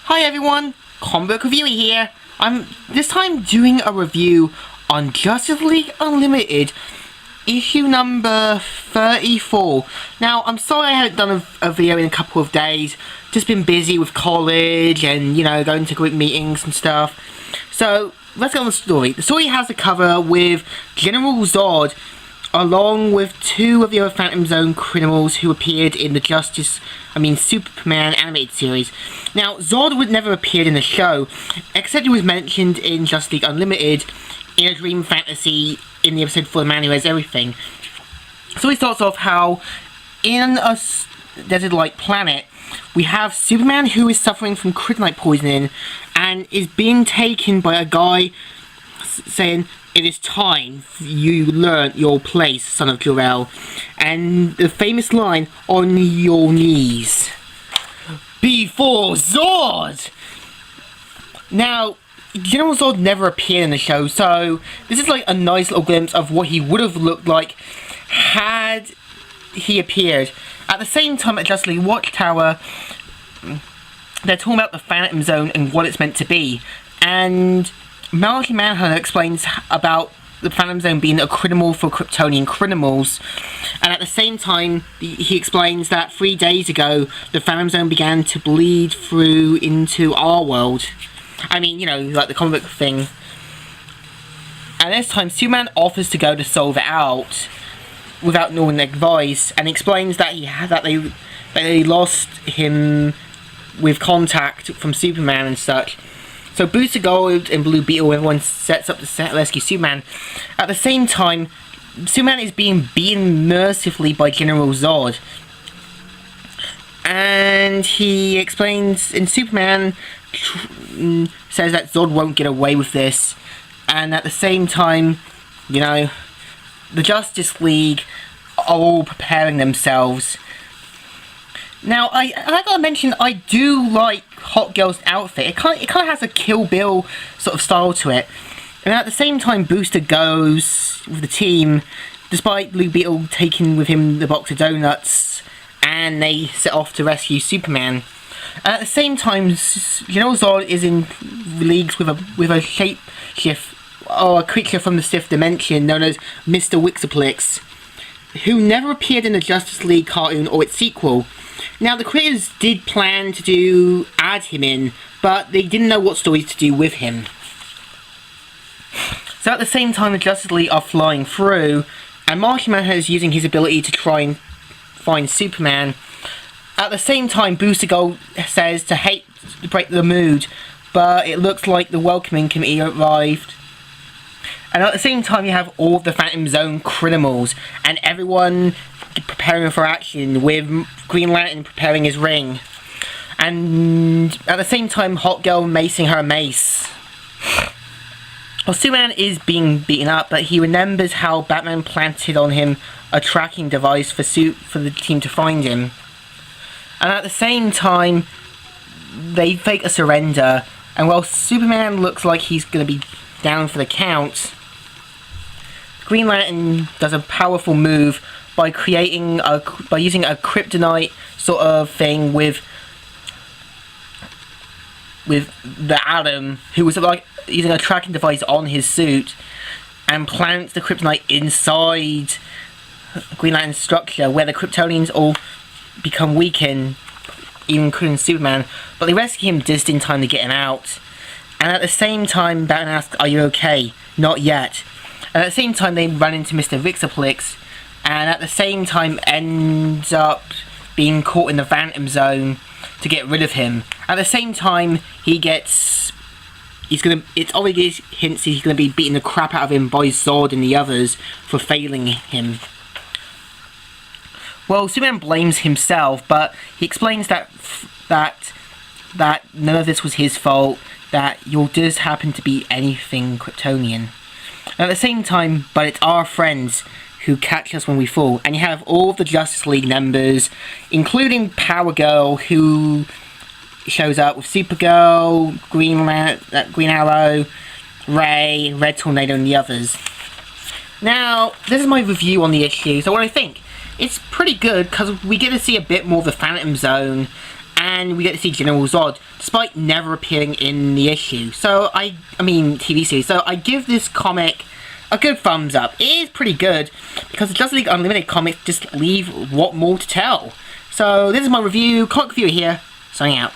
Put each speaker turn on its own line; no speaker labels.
Hi everyone, Comic Book Reviewer here. I'm this time doing a review on Justice League Unlimited, issue number 34. Now, I'm sorry I haven't done a video in a couple of days. Just been busy with college and, going to group meetings and stuff. So, let's get on the story. The story has a cover with General Zod, along with two of the other Phantom Zone criminals who appeared in the Superman animated series. Now, Zod would never appeared in the show, except he was mentioned in Justice League Unlimited in a dream fantasy in the episode For the Man Who Has Everything. So he starts off how, in a desert-like planet, we have Superman who is suffering from kryptonite poisoning and is being taken by a guy saying, "It is time you learn your place, son of Jor-El." And the famous line, "On your knees before Zod." Now, General Zod never appeared in the show, so this is like a nice little glimpse of what he would have looked like had he appeared. At the same time, at Justice League Watchtower, they're talking about the Phantom Zone and what it's meant to be, and Martian Manhunter explains about the Phantom Zone being a criminal for Kryptonian criminals, and at the same time he explains that 3 days ago the Phantom Zone began to bleed through into our world. I mean, like the comic book thing. And this time Superman offers to go to solve it out without knowing advice, and explains that they lost him with contact from Superman and such. So Booster Gold and Blue Beetle, everyone sets up to rescue Superman. At the same time, Superman is being beaten mercifully by General Zod. And he explains, and Superman says that Zod won't get away with this. And at the same time, the Justice League are all preparing themselves. Now, I gotta mention, I do like Hot Girl's outfit. It kind of has a Kill Bill sort of style to it. And at the same time, Booster goes with the team, despite Blue Beetle taking with him the box of donuts, and they set off to rescue Superman. And at the same time, General Zod is in leagues with a shapeshift, or a creature from the fifth dimension known as Mr. Wixaplex, who never appeared in the Justice League cartoon or its sequel. Now, the creators did plan to add him in, but they didn't know what stories to do with him. So at the same time, the Justice League are flying through, and Martian Manhunter is using his ability to try and find Superman. At the same time, Booster Gold says to break the mood, but it looks like the welcoming committee arrived. And at the same time, you have all of the Phantom Zone criminals, and everyone preparing for action, with Green Lantern preparing his ring. And at the same time, Hot Girl macing her mace. Well, Superman is being beaten up, but he remembers how Batman planted on him a tracking device for the team to find him. And at the same time, they fake a surrender, and while Superman looks like he's going to be down for the count, Green Lantern does a powerful move by using a kryptonite sort of thing with the Atom, who was like using a tracking device on his suit, and plants the kryptonite inside Green Lantern's structure, where the Kryptonians all become weakened, even including Superman. But they rescue him just in time to get him out. And at the same time, Batman asks, "Are you okay?" "Not yet." And at the same time, they run into Mr. Wixaplex, and at the same time ends up being caught in the Phantom Zone to get rid of him. At the same time, it's obvious hints he's gonna be beating the crap out of him by Zod and the others for failing him. Well, Superman blames himself, but he explains that none of this was his fault, that you'll just happen to be anything Kryptonian. And at the same time, but it's our friends who catch us when we fall. And you have all of the Justice League members, including Power Girl, who shows up with Supergirl, Green Arrow, Ray, Red Tornado, and the others. Now, this is my review on the issue. So what do I think? It's pretty good, because we get to see a bit more of the Phantom Zone, and we get to see General Zod, despite never appearing in the issue. So I mean TV series. So I give this comic a good thumbs up. It is pretty good, because the Justice League Unlimited comics just leave what more to tell. So this is my review, comic review here, signing out.